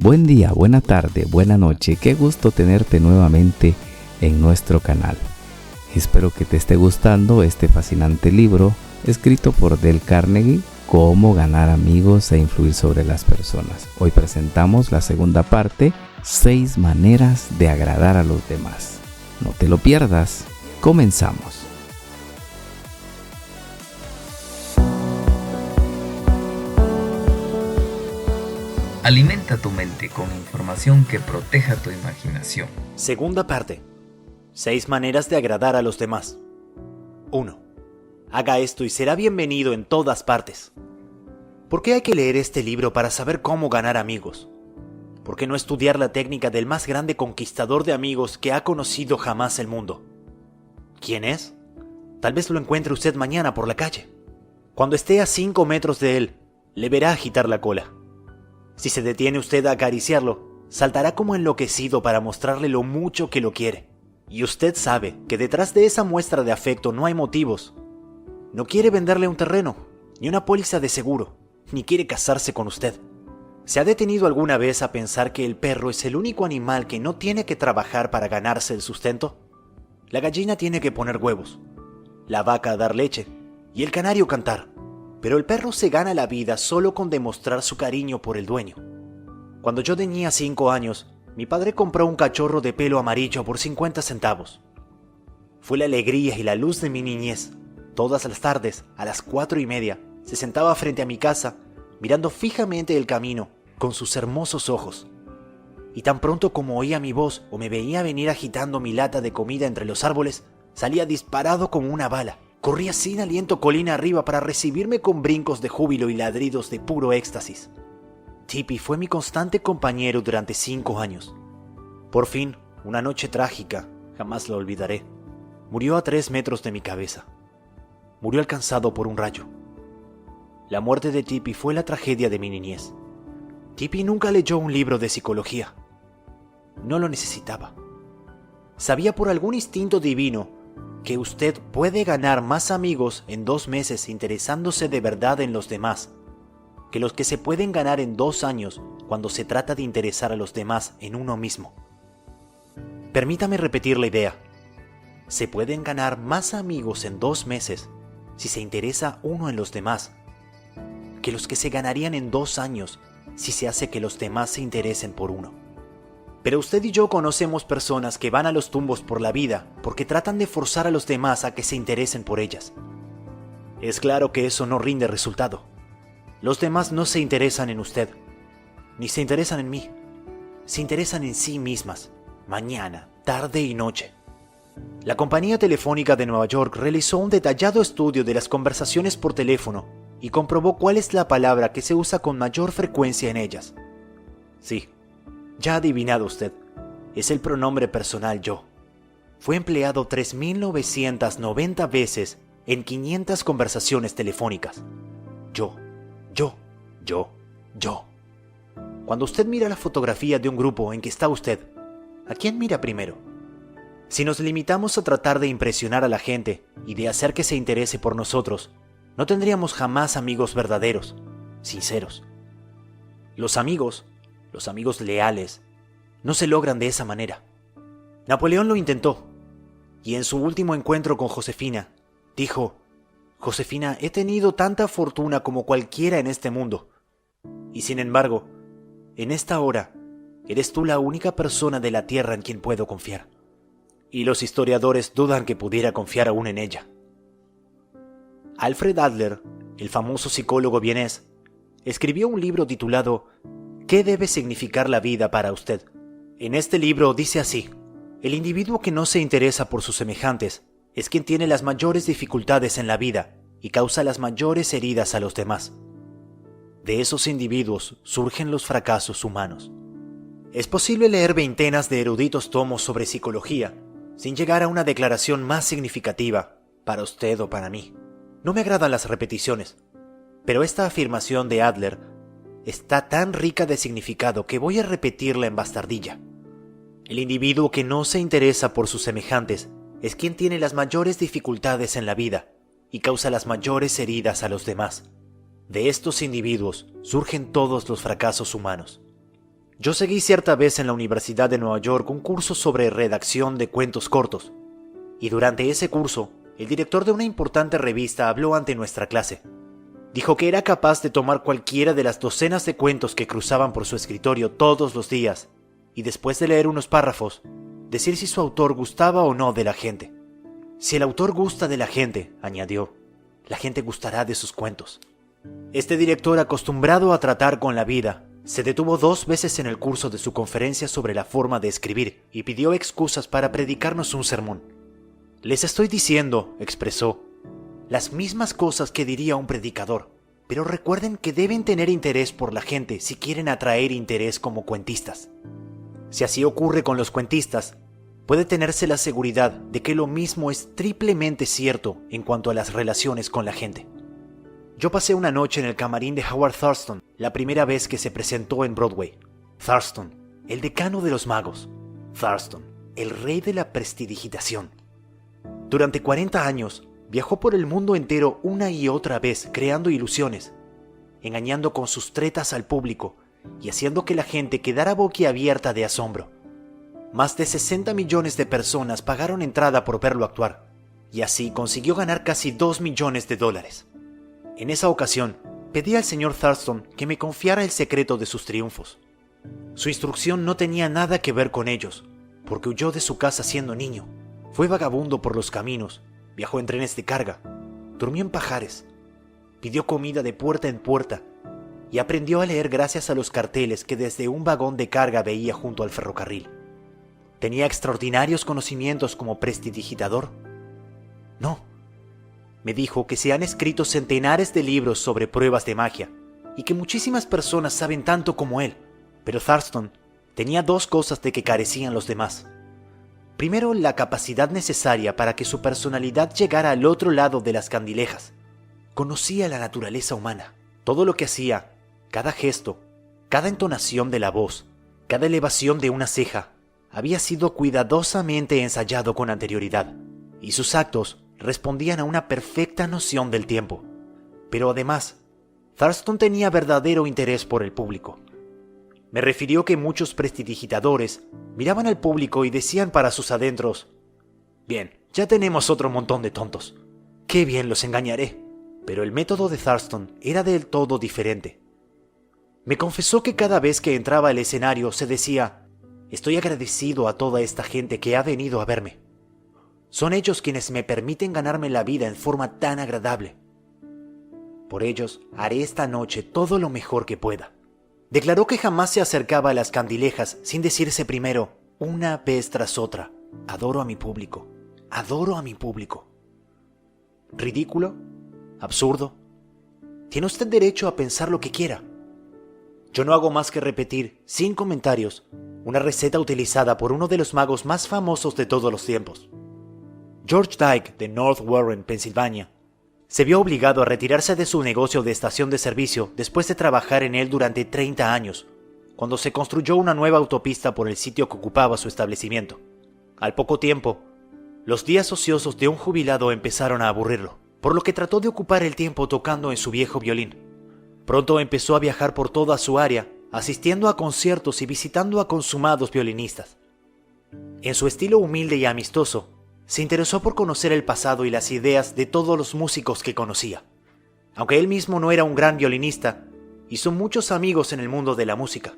Buen día, buena tarde, buena noche. Qué gusto tenerte nuevamente en nuestro canal. Espero que te esté gustando este fascinante libro escrito por Dale Carnegie, Cómo ganar amigos e influir sobre las personas. Hoy presentamos la segunda parte, 6 maneras de agradar a los demás. No te lo pierdas. Comenzamos. Alimenta tu mente con información que proteja tu imaginación. Segunda parte. 6 maneras de agradar a los demás. 1. Haga esto y será bienvenido en todas partes. ¿Por qué hay que leer este libro para saber cómo ganar amigos? ¿Por qué no estudiar la técnica del más grande conquistador de amigos que ha conocido jamás el mundo? ¿Quién es? Tal vez lo encuentre usted mañana por la calle. Cuando esté a 5 metros de él, le verá agitar la cola. Si se detiene usted a acariciarlo, saltará como enloquecido para mostrarle lo mucho que lo quiere. Y usted sabe que detrás de esa muestra de afecto no hay motivos. No quiere venderle un terreno, ni una póliza de seguro, ni quiere casarse con usted. ¿Se ha detenido alguna vez a pensar que el perro es el único animal que no tiene que trabajar para ganarse el sustento? La gallina tiene que poner huevos, la vaca dar leche y el canario cantar. Pero el perro se gana la vida solo con demostrar su cariño por el dueño. Cuando yo tenía 5 años, mi padre compró un cachorro de pelo amarillo por 50 centavos. Fue la alegría y la luz de mi niñez. Todas las tardes, a las 4:30, se sentaba frente a mi casa, mirando fijamente el camino, con sus hermosos ojos. Y tan pronto como oía mi voz o me veía venir agitando mi lata de comida entre los árboles, salía disparado como una bala. Corría sin aliento colina arriba para recibirme con brincos de júbilo y ladridos de puro éxtasis. Tippy fue mi constante compañero durante 5 años. Por fin, una noche trágica, jamás la olvidaré, murió a 3 metros de mi cabeza. Murió alcanzado por un rayo. La muerte de Tippy fue la tragedia de mi niñez. Tippy nunca leyó un libro de psicología. No lo necesitaba. Sabía por algún instinto divino que usted puede ganar más amigos en 2 meses interesándose de verdad en los demás que los que se pueden ganar en 2 años cuando se trata de interesar a los demás en uno mismo. Permítame repetir la idea. Se pueden ganar más amigos en 2 meses si se interesa uno en los demás que los que se ganarían en 2 años si se hace que los demás se interesen por uno. Pero usted y yo conocemos personas que van a los tumbos por la vida porque tratan de forzar a los demás a que se interesen por ellas. Es claro que eso no rinde resultado. Los demás no se interesan en usted, ni se interesan en mí. Se interesan en sí mismas, mañana, tarde y noche. La compañía telefónica de Nueva York realizó un detallado estudio de las conversaciones por teléfono y comprobó cuál es la palabra que se usa con mayor frecuencia en ellas. Sí. Ya ha adivinado usted, es el pronombre personal yo. Fue empleado 3.990 veces en 500 conversaciones telefónicas. Yo. Cuando usted mira la fotografía de un grupo en que está usted, ¿a quién mira primero? Si nos limitamos a tratar de impresionar a la gente y de hacer que se interese por nosotros, no tendríamos jamás amigos verdaderos, sinceros. Los amigos leales, no se logran de esa manera. Napoleón lo intentó, y en su último encuentro con Josefina, dijo: «Josefina, he tenido tanta fortuna como cualquiera en este mundo, y sin embargo, en esta hora, eres tú la única persona de la tierra en quien puedo confiar». Y los historiadores dudan que pudiera confiar aún en ella. Alfred Adler, el famoso psicólogo vienés, escribió un libro titulado ¿Qué debe significar la vida para usted? En este libro dice así: el individuo que no se interesa por sus semejantes es quien tiene las mayores dificultades en la vida y causa las mayores heridas a los demás. De esos individuos surgen los fracasos humanos. Es posible leer veintenas de eruditos tomos sobre psicología sin llegar a una declaración más significativa para usted o para mí. No me agradan las repeticiones, pero esta afirmación de Adler está tan rica de significado que voy a repetirla en bastardilla. El individuo que no se interesa por sus semejantes es quien tiene las mayores dificultades en la vida y causa las mayores heridas a los demás. De estos individuos surgen todos los fracasos humanos. Yo seguí cierta vez en la Universidad de Nueva York un curso sobre redacción de cuentos cortos, y durante ese curso, el director de una importante revista habló ante nuestra clase. Dijo que era capaz de tomar cualquiera de las docenas de cuentos que cruzaban por su escritorio todos los días, y después de leer unos párrafos, decir si su autor gustaba o no de la gente. Si el autor gusta de la gente, añadió, la gente gustará de sus cuentos. Este director, acostumbrado a tratar con la vida, se detuvo 2 veces en el curso de su conferencia sobre la forma de escribir y pidió excusas para predicarnos un sermón. Les estoy diciendo, expresó, las mismas cosas que diría un predicador, pero recuerden que deben tener interés por la gente si quieren atraer interés como cuentistas. Si así ocurre con los cuentistas, puede tenerse la seguridad de que lo mismo es triplemente cierto en cuanto a las relaciones con la gente. Yo pasé una noche en el camarín de Howard Thurston, la primera vez que se presentó en Broadway. Thurston, el decano de los magos. Thurston, el rey de la prestidigitación. Durante 40 años, viajó por el mundo entero una y otra vez creando ilusiones, engañando con sus tretas al público y haciendo que la gente quedara boquiabierta de asombro. Más de 60 millones de personas pagaron entrada por verlo actuar, y así consiguió ganar casi $2 millones. En esa ocasión, pedí al señor Thurston que me confiara el secreto de sus triunfos. Su instrucción no tenía nada que ver con ellos, porque huyó de su casa siendo niño, fue vagabundo por los caminos, viajó en trenes de carga, durmió en pajares, pidió comida de puerta en puerta y aprendió a leer gracias a los carteles que desde un vagón de carga veía junto al ferrocarril. ¿Tenía extraordinarios conocimientos como prestidigitador? No. Me dijo que se han escrito centenares de libros sobre pruebas de magia y que muchísimas personas saben tanto como él, pero Thurston tenía 2 cosas de que carecían los demás. Primero, la capacidad necesaria para que su personalidad llegara al otro lado de las candilejas. Conocía la naturaleza humana, todo lo que hacía, cada gesto, cada entonación de la voz, cada elevación de una ceja, había sido cuidadosamente ensayado con anterioridad, y sus actos respondían a una perfecta noción del tiempo. Pero además, Thurston tenía verdadero interés por el público. Me refirió que muchos prestidigitadores miraban al público y decían para sus adentros, «Bien, ya tenemos otro montón de tontos. ¡Qué bien los engañaré!». Pero el método de Thurston era del todo diferente. Me confesó que cada vez que entraba al escenario se decía, «Estoy agradecido a toda esta gente que ha venido a verme. Son ellos quienes me permiten ganarme la vida en forma tan agradable. Por ellos haré esta noche todo lo mejor que pueda». Declaró que jamás se acercaba a las candilejas sin decirse primero, una vez tras otra, «Adoro a mi público, adoro a mi público». ¿Ridículo? ¿Absurdo? Tiene usted derecho a pensar lo que quiera. Yo no hago más que repetir, sin comentarios, una receta utilizada por uno de los magos más famosos de todos los tiempos. George Dyke, de North Warren, Pensilvania, se vio obligado a retirarse de su negocio de estación de servicio después de trabajar en él durante 30 años, cuando se construyó una nueva autopista por el sitio que ocupaba su establecimiento. Al poco tiempo, los días ociosos de un jubilado empezaron a aburrirlo, por lo que trató de ocupar el tiempo tocando en su viejo violín. Pronto empezó a viajar por toda su área, asistiendo a conciertos y visitando a consumados violinistas. En su estilo humilde y amistoso, se interesó por conocer el pasado y las ideas de todos los músicos que conocía. Aunque él mismo no era un gran violinista, hizo muchos amigos en el mundo de la música.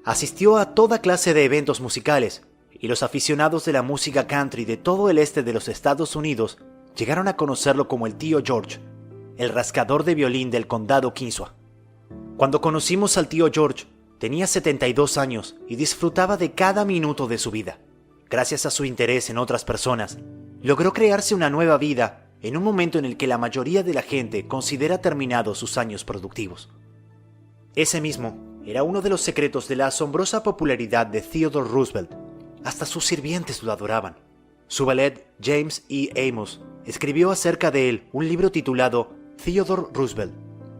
Asistió a toda clase de eventos musicales, y los aficionados de la música country de todo el este de los Estados Unidos llegaron a conocerlo como el tío George, el rascador de violín del condado Kinsaw. Cuando conocimos al tío George, tenía 72 años y disfrutaba de cada minuto de su vida. Gracias a su interés en otras personas, logró crearse una nueva vida en un momento en el que la mayoría de la gente considera terminados sus años productivos. Ese mismo era uno de los secretos de la asombrosa popularidad de Theodore Roosevelt. Hasta sus sirvientes lo adoraban. Su valet, James E. Amos, escribió acerca de él un libro titulado Theodore Roosevelt,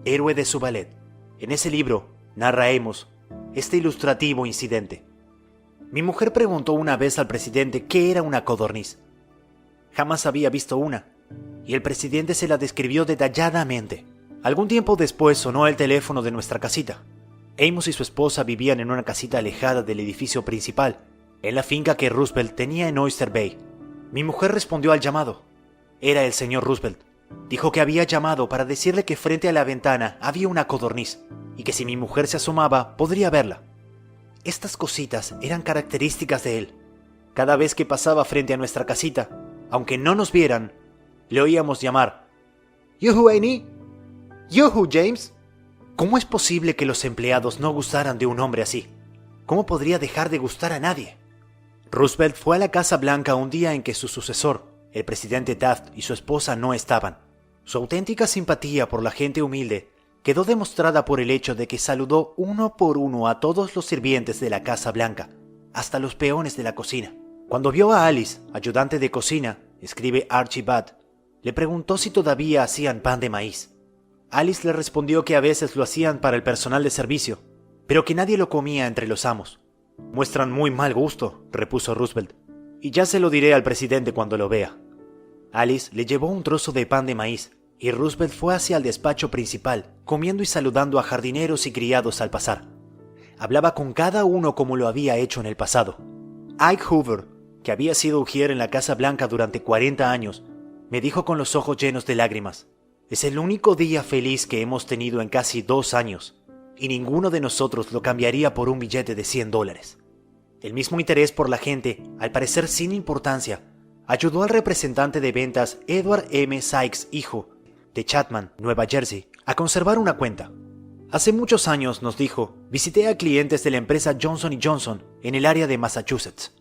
héroe de su valet. En ese libro narra Amos este ilustrativo incidente. Mi mujer preguntó una vez al presidente qué era una codorniz. Jamás había visto una, y el presidente se la describió detalladamente. Algún tiempo después sonó el teléfono de nuestra casita. Amos y su esposa vivían en una casita alejada del edificio principal, en la finca que Roosevelt tenía en Oyster Bay. Mi mujer respondió al llamado. Era el señor Roosevelt. Dijo que había llamado para decirle que frente a la ventana había una codorniz y que si mi mujer se asomaba podría verla. Estas cositas eran características de él. Cada vez que pasaba frente a nuestra casita, aunque no nos vieran, le oíamos llamar: "Yuhu, Annie. Yuhu, James". ¿Cómo es posible que los empleados no gustaran de un hombre así? ¿Cómo podría dejar de gustar a nadie? Roosevelt fue a la Casa Blanca un día en que su sucesor, el presidente Taft, y su esposa no estaban. Su auténtica simpatía por la gente humilde quedó demostrada por el hecho de que saludó uno por uno a todos los sirvientes de la Casa Blanca, hasta los peones de la cocina. Cuando vio a Alice, ayudante de cocina, escribe Archie Budd, le preguntó si todavía hacían pan de maíz. Alice le respondió que a veces lo hacían para el personal de servicio, pero que nadie lo comía entre los amos. «Muestran muy mal gusto», repuso Roosevelt, «y ya se lo diré al presidente cuando lo vea». Alice le llevó un trozo de pan de maíz, y Roosevelt fue hacia el despacho principal, comiendo y saludando a jardineros y criados al pasar. Hablaba con cada uno como lo había hecho en el pasado. Ike Hoover, que había sido ujier en la Casa Blanca durante 40 años, me dijo con los ojos llenos de lágrimas: «Es el único día feliz que hemos tenido en casi 2 años, y ninguno de nosotros lo cambiaría por un billete de $100. El mismo interés por la gente, al parecer sin importancia, ayudó al representante de ventas Edward M. Sykes, hijo, de Chatham, Nueva Jersey, a conservar una cuenta. Hace muchos años, nos dijo, visité a clientes de la empresa Johnson & Johnson en el área de Massachusetts.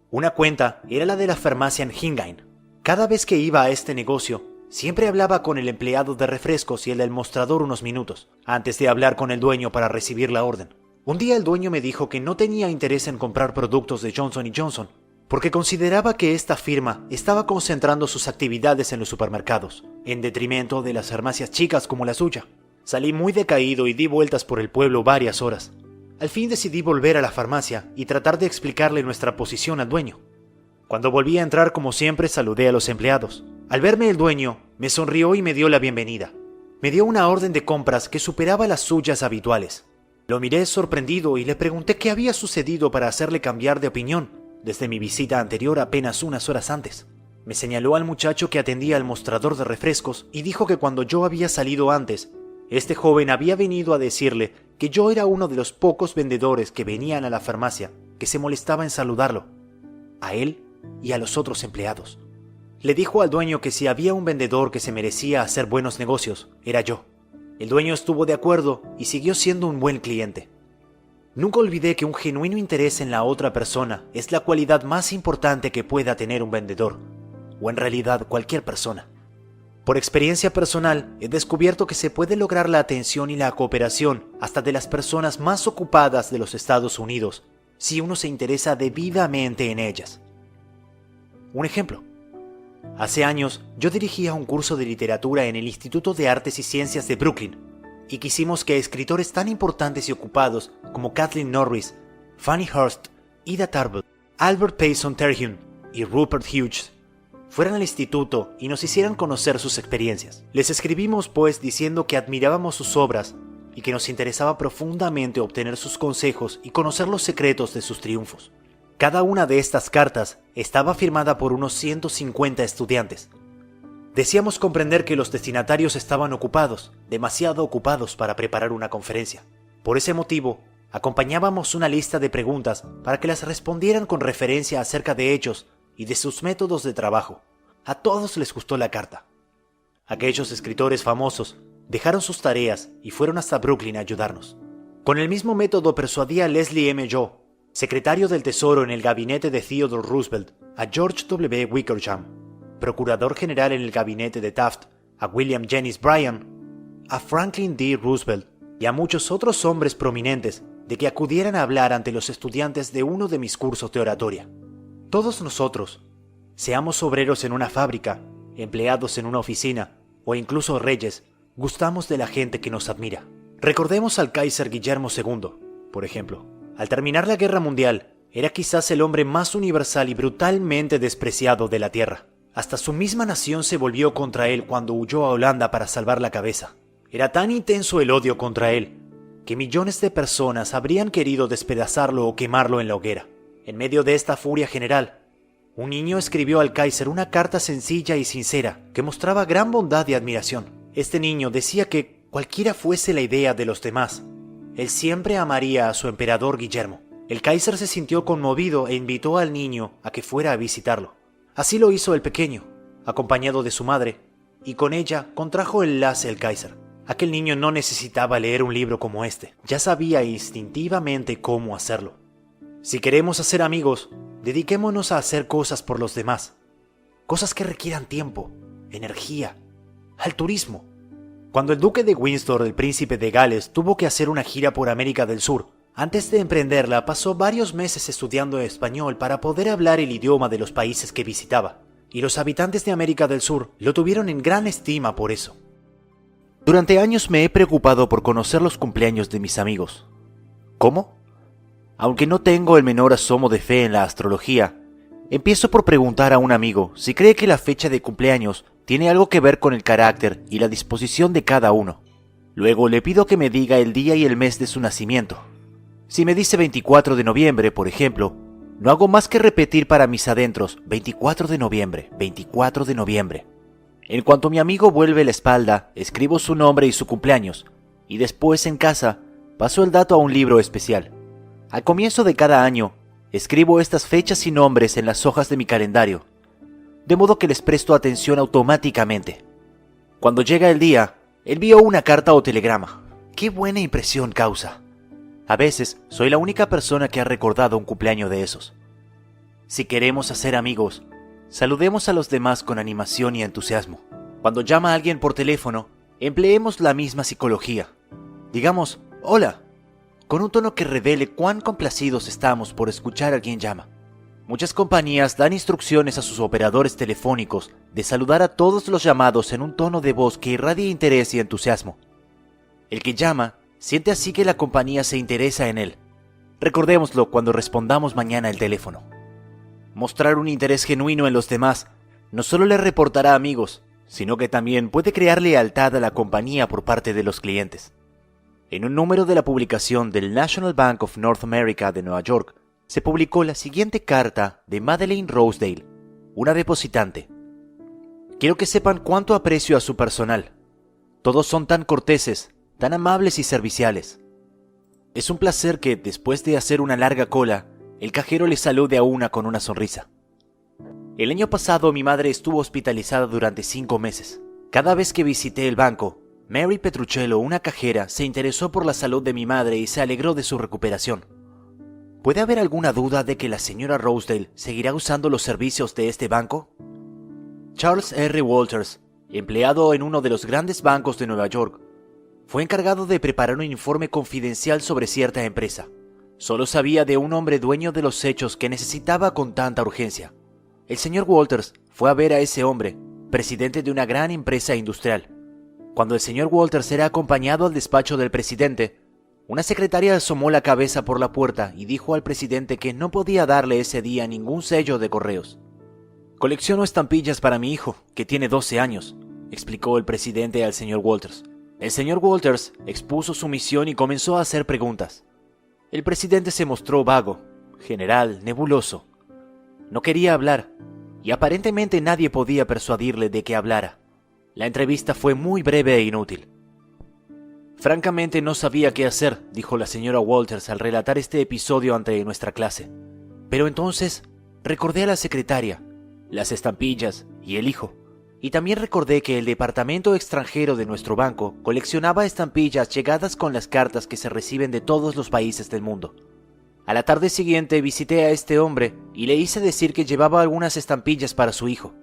Una cuenta era la de la farmacia en Hingham. Cada vez que iba a este negocio, siempre hablaba con el empleado de refrescos y el del mostrador unos minutos, antes de hablar con el dueño para recibir la orden. Un día el dueño me dijo que no tenía interés en comprar productos de Johnson & Johnson, porque consideraba que esta firma estaba concentrando sus actividades en los supermercados, en detrimento de las farmacias chicas como la suya. Salí muy decaído y di vueltas por el pueblo varias horas. Al fin decidí volver a la farmacia y tratar de explicarle nuestra posición al dueño. Cuando volví a entrar, como siempre, saludé a los empleados. Al verme el dueño, me sonrió y me dio la bienvenida. Me dio una orden de compras que superaba las suyas habituales. Lo miré sorprendido y le pregunté qué había sucedido para hacerle cambiar de opinión desde mi visita anterior apenas unas horas antes. Me señaló al muchacho que atendía al mostrador de refrescos y dijo que cuando yo había salido antes, este joven había venido a decirle que yo era uno de los pocos vendedores que venían a la farmacia que se molestaba en saludarlo, a él y a los otros empleados. Le dijo al dueño que si había un vendedor que se merecía hacer buenos negocios, era yo. El dueño estuvo de acuerdo y siguió siendo un buen cliente. Nunca olvidé que un genuino interés en la otra persona es la cualidad más importante que pueda tener un vendedor, o en realidad cualquier persona. Por experiencia personal, he descubierto que se puede lograr la atención y la cooperación hasta de las personas más ocupadas de los Estados Unidos, si uno se interesa debidamente en ellas. Un ejemplo. Hace años, yo dirigía un curso de literatura en el Instituto de Artes y Ciencias de Brooklyn, y quisimos que escritores tan importantes y ocupados como Kathleen Norris, Fannie Hurst, Ida Tarbell, Albert Payson Terhune y Rupert Hughes fueran al instituto y nos hicieran conocer sus experiencias. Les escribimos, pues, diciendo que admirábamos sus obras y que nos interesaba profundamente obtener sus consejos y conocer los secretos de sus triunfos. Cada una de estas cartas estaba firmada por unos 150 estudiantes. Decíamos comprender que los destinatarios estaban ocupados, demasiado ocupados para preparar una conferencia. Por ese motivo, acompañábamos una lista de preguntas para que las respondieran con referencia acerca de ellos y de sus métodos de trabajo. A todos les gustó la carta. Aquellos escritores famosos dejaron sus tareas y fueron hasta Brooklyn a ayudarnos. Con el mismo método persuadí a Leslie M. Joe, secretario del Tesoro en el gabinete de Theodore Roosevelt, a George W. Wickersham, procurador general en el gabinete de Taft, a William Jennings Bryan, a Franklin D. Roosevelt y a muchos otros hombres prominentes de que acudieran a hablar ante los estudiantes de uno de mis cursos de oratoria. Todos nosotros, seamos obreros en una fábrica, empleados en una oficina o incluso reyes, gustamos de la gente que nos admira. Recordemos al Kaiser Guillermo II, por ejemplo. Al terminar la Guerra Mundial, era quizás el hombre más universal y brutalmente despreciado de la Tierra. Hasta su misma nación se volvió contra él cuando huyó a Holanda para salvar la cabeza. Era tan intenso el odio contra él, que millones de personas habrían querido despedazarlo o quemarlo en la hoguera. En medio de esta furia general, un niño escribió al Kaiser una carta sencilla y sincera que mostraba gran bondad y admiración. Este niño decía que cualquiera fuese la idea de los demás, él siempre amaría a su emperador Guillermo. El Kaiser se sintió conmovido e invitó al niño a que fuera a visitarlo. Así lo hizo el pequeño, acompañado de su madre, y con ella contrajo el lazo el Kaiser. Aquel niño no necesitaba leer un libro como este, ya sabía instintivamente cómo hacerlo. Si queremos hacer amigos, dediquémonos a hacer cosas por los demás. Cosas que requieran tiempo, energía, altruismo. Cuando el duque de Windsor, el príncipe de Gales, tuvo que hacer una gira por América del Sur, antes de emprenderla pasó varios meses estudiando español para poder hablar el idioma de los países que visitaba, y los habitantes de América del Sur lo tuvieron en gran estima por eso. Durante años me he preocupado por conocer los cumpleaños de mis amigos. ¿Cómo? Aunque no tengo el menor asomo de fe en la astrología, empiezo por preguntar a un amigo si cree que la fecha de cumpleaños tiene algo que ver con el carácter y la disposición de cada uno. Luego le pido que me diga el día y el mes de su nacimiento. Si me dice 24 de noviembre, por ejemplo, no hago más que repetir para mis adentros 24 de noviembre, 24 de noviembre. En cuanto mi amigo vuelve la espalda, escribo su nombre y su cumpleaños, y después en casa paso el dato a un libro especial. Al comienzo de cada año, escribo estas fechas y nombres en las hojas de mi calendario, de modo que les presto atención automáticamente. Cuando llega el día, envío una carta o telegrama. ¡Qué buena impresión causa! A veces soy la única persona que ha recordado un cumpleaños de esos. Si queremos hacer amigos, saludemos a los demás con animación y entusiasmo. Cuando llama a alguien por teléfono, empleemos la misma psicología. Digamos, hola, con un tono que revele cuán complacidos estamos por escuchar a quien llama. Muchas compañías dan instrucciones a sus operadores telefónicos de saludar a todos los llamados en un tono de voz que irradie interés y entusiasmo. El que llama siente así que la compañía se interesa en él. Recordémoslo cuando respondamos mañana el teléfono. Mostrar un interés genuino en los demás no solo le reportará amigos, sino que también puede crear lealtad a la compañía por parte de los clientes. En un número de la publicación del National Bank of North America de Nueva York, se publicó la siguiente carta de Madeleine Rosedale, una depositante. Quiero que sepan cuánto aprecio a su personal. Todos son tan corteses, tan amables y serviciales. Es un placer que, después de hacer una larga cola, el cajero le salude a una con una sonrisa. El año pasado mi madre estuvo hospitalizada durante 5 meses. Cada vez que visité el banco, Mary Petruccello, una cajera, se interesó por la salud de mi madre y se alegró de su recuperación. ¿Puede haber alguna duda de que la señora Rosedale seguirá usando los servicios de este banco? Charles R. Walters, empleado en uno de los grandes bancos de Nueva York, fue encargado de preparar un informe confidencial sobre cierta empresa. Solo sabía de un hombre dueño de los hechos que necesitaba con tanta urgencia. El señor Walters fue a ver a ese hombre, presidente de una gran empresa industrial. Cuando el señor Walters era acompañado al despacho del presidente, una secretaria asomó la cabeza por la puerta y dijo al presidente que no podía darle ese día ningún sello de correos. «Colecciono estampillas para mi hijo, que tiene 12 años», explicó el presidente al señor Walters. El señor Walters expuso su misión y comenzó a hacer preguntas. El presidente se mostró vago, general, nebuloso. No quería hablar, y aparentemente nadie podía persuadirle de que hablara. La entrevista fue muy breve e inútil. «Francamente no sabía qué hacer», dijo la señora Walters al relatar este episodio ante nuestra clase. Pero entonces recordé a la secretaria, las estampillas y el hijo. Y también recordé que el departamento extranjero de nuestro banco coleccionaba estampillas llegadas con las cartas que se reciben de todos los países del mundo. A la tarde siguiente visité a este hombre y le hice decir que llevaba algunas estampillas para su hijo.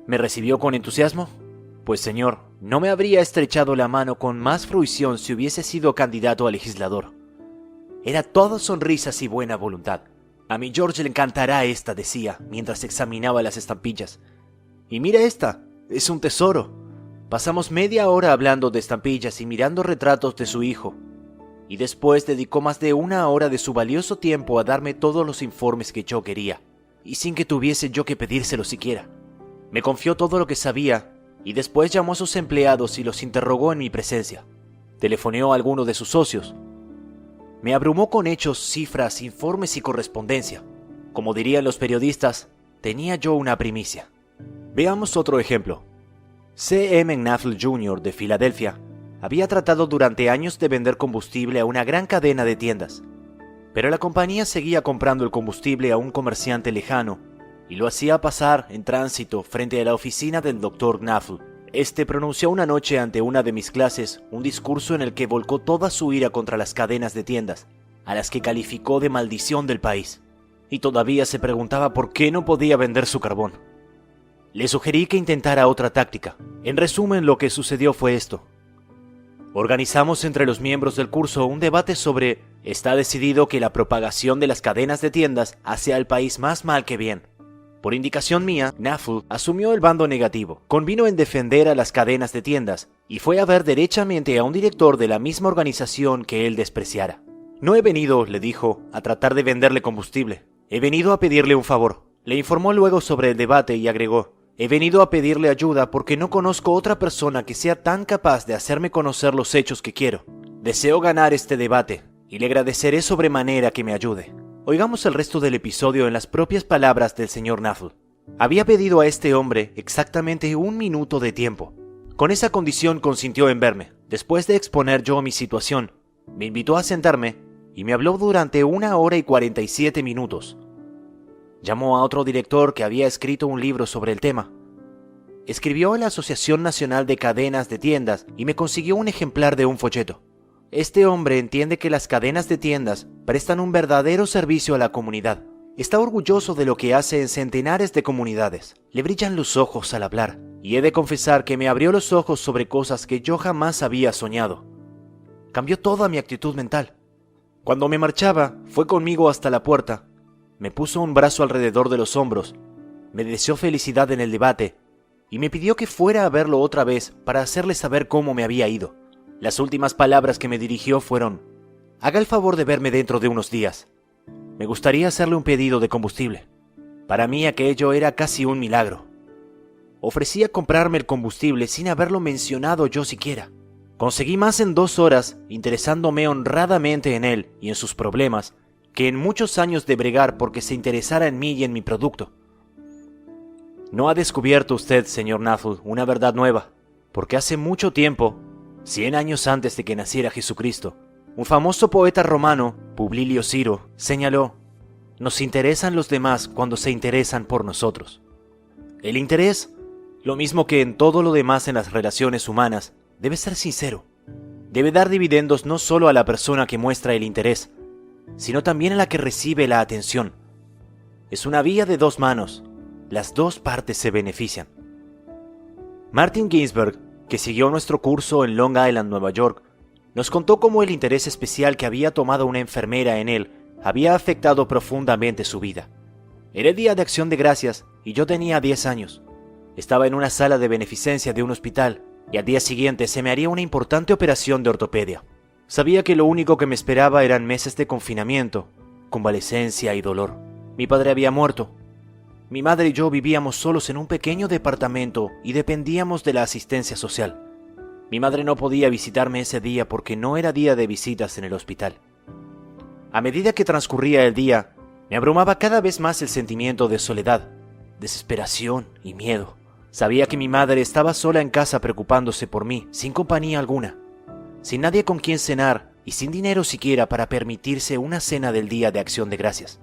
¿Me recibió con entusiasmo? Pues señor, no me habría estrechado la mano con más fruición si hubiese sido candidato a legislador. Era todo sonrisas y buena voluntad. A mi George le encantará esta, decía, mientras examinaba las estampillas. Y mira esta, es un tesoro. Pasamos media hora hablando de estampillas y mirando retratos de su hijo. Y después dedicó más de 1 hora de su valioso tiempo a darme todos los informes que yo quería, y sin que tuviese yo que pedírselo siquiera. Me confió todo lo que sabía, y después llamó a sus empleados y los interrogó en mi presencia. Telefoneó a alguno de sus socios. Me abrumó con hechos, cifras, informes y correspondencia. Como dirían los periodistas, tenía yo una primicia. Veamos otro ejemplo. C.M. Knafel Jr. de Filadelfia había tratado durante años de vender combustible a una gran cadena de tiendas, pero la compañía seguía comprando el combustible a un comerciante lejano y lo hacía pasar en tránsito frente a la oficina del Dr. Knafel. Este pronunció una noche ante una de mis clases un discurso en el que volcó toda su ira contra las cadenas de tiendas, a las que calificó de maldición del país, y todavía se preguntaba por qué no podía vender su carbón. Le sugerí que intentara otra táctica. En resumen, lo que sucedió fue esto. Organizamos entre los miembros del curso un debate sobre «Está decidido que la propagación de las cadenas de tiendas hace al país más mal que bien». Por indicación mía, Knafel asumió el bando negativo, convino en defender a las cadenas de tiendas y fue a ver derechamente a un director de la misma organización que él despreciara. «No he venido», le dijo, «a tratar de venderle combustible. He venido a pedirle un favor». Le informó luego sobre el debate y agregó: «He venido a pedirle ayuda porque no conozco otra persona que sea tan capaz de hacerme conocer los hechos que quiero. Deseo ganar este debate y le agradeceré sobremanera que me ayude». Oigamos el resto del episodio en las propias palabras del señor Knafel. Había pedido a este hombre exactamente 1 minuto de tiempo. Con esa condición consintió en verme. Después de exponer yo mi situación, me invitó a sentarme y me habló durante 1 hora y 47 minutos. Llamó a otro director que había escrito un libro sobre el tema. Escribió a la Asociación Nacional de Cadenas de Tiendas y me consiguió un ejemplar de un folleto. Este hombre entiende que las cadenas de tiendas prestan un verdadero servicio a la comunidad. Está orgulloso de lo que hace en centenares de comunidades. Le brillan los ojos al hablar, y he de confesar que me abrió los ojos sobre cosas que yo jamás había soñado. Cambió toda mi actitud mental. Cuando me marchaba, fue conmigo hasta la puerta. Me puso un brazo alrededor de los hombros, me deseó felicidad en el debate y me pidió que fuera a verlo otra vez para hacerle saber cómo me había ido. Las últimas palabras que me dirigió fueron: «Haga el favor de verme dentro de unos días. Me gustaría hacerle un pedido de combustible». Para mí aquello era casi un milagro. Ofrecía comprarme el combustible sin haberlo mencionado yo siquiera. Conseguí más en 2 horas, interesándome honradamente en él y en sus problemas, que en muchos años de bregar porque se interesara en mí y en mi producto. No ha descubierto usted, señor Knafel, una verdad nueva, porque hace mucho tiempo, 100 años antes de que naciera Jesucristo, un famoso poeta romano, Publio Ciro, señaló: «Nos interesan los demás cuando se interesan por nosotros». El interés, lo mismo que en todo lo demás en las relaciones humanas, debe ser sincero. Debe dar dividendos no solo a la persona que muestra el interés, sino también a la que recibe la atención. Es una vía de 2 manos, las 2 partes se benefician. Martin Ginsberg, que siguió nuestro curso en Long Island, Nueva York, nos contó cómo el interés especial que había tomado una enfermera en él había afectado profundamente su vida. Era el día de Acción de Gracias y yo tenía 10 años. Estaba en una sala de beneficencia de un hospital y al día siguiente se me haría una importante operación de ortopedia. Sabía que lo único que me esperaba eran meses de confinamiento, convalecencia y dolor. Mi padre había muerto. Mi madre y yo vivíamos solos en un pequeño departamento y dependíamos de la asistencia social. Mi madre no podía visitarme ese día porque no era día de visitas en el hospital. A medida que transcurría el día, me abrumaba cada vez más el sentimiento de soledad, desesperación y miedo. Sabía que mi madre estaba sola en casa preocupándose por mí, sin compañía alguna, sin nadie con quien cenar y sin dinero siquiera para permitirse una cena del Día de Acción de Gracias.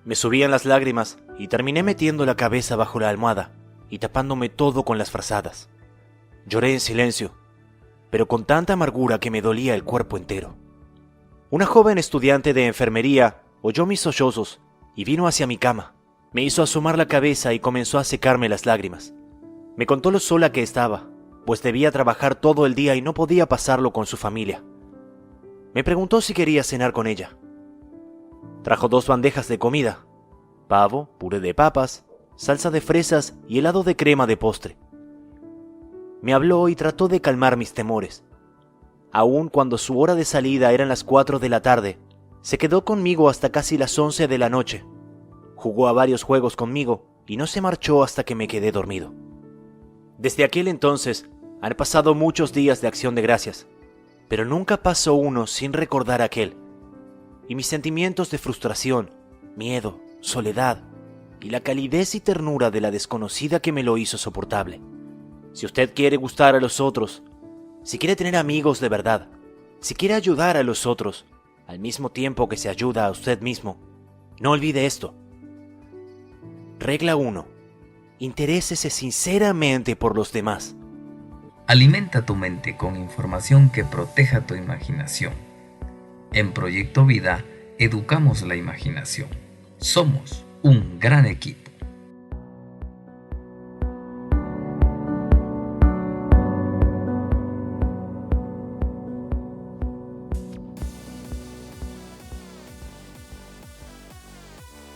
Me subían las lágrimas y terminé metiendo la cabeza bajo la almohada y tapándome todo con las frazadas. Lloré en silencio, pero con tanta amargura que me dolía el cuerpo entero. Una joven estudiante de enfermería oyó mis sollozos y vino hacia mi cama. Me hizo asomar la cabeza y comenzó a secarme las lágrimas. Me contó lo sola que estaba, pues debía trabajar todo el día y no podía pasarlo con su familia. Me preguntó si quería cenar con ella. Trajo 2 bandejas de comida: pavo, puré de papas, salsa de fresas y helado de crema de postre. Me habló y trató de calmar mis temores. Aun cuando su hora de salida eran las 4 de la tarde, se quedó conmigo hasta casi las 11 de la noche. Jugó a varios juegos conmigo y no se marchó hasta que me quedé dormido. Desde aquel entonces han pasado muchos días de Acción de Gracias, pero nunca pasó uno sin recordar aquel, y mis sentimientos de frustración, miedo, soledad y la calidez y ternura de la desconocida que me lo hizo soportable. Si usted quiere gustar a los otros, si quiere tener amigos de verdad, si quiere ayudar a los otros, al mismo tiempo que se ayuda a usted mismo, no olvide esto. Regla 1. Interésese sinceramente por los demás. Alimenta tu mente con información que proteja tu imaginación. En Proyecto Vida, educamos la imaginación. Somos un gran equipo.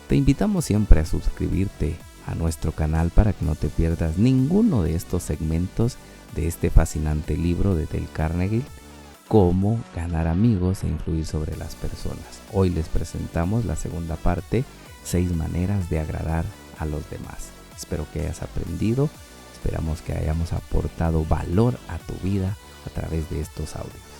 Te invitamos siempre a suscribirte a nuestro canal para que no te pierdas ninguno de estos segmentos de este fascinante libro de Dale Carnegie, Cómo ganar amigos e influir sobre las personas. Hoy les presentamos la segunda parte, 6 maneras de agradar a los demás. Espero que hayas aprendido, esperamos que hayamos aportado valor a tu vida a través de estos audios.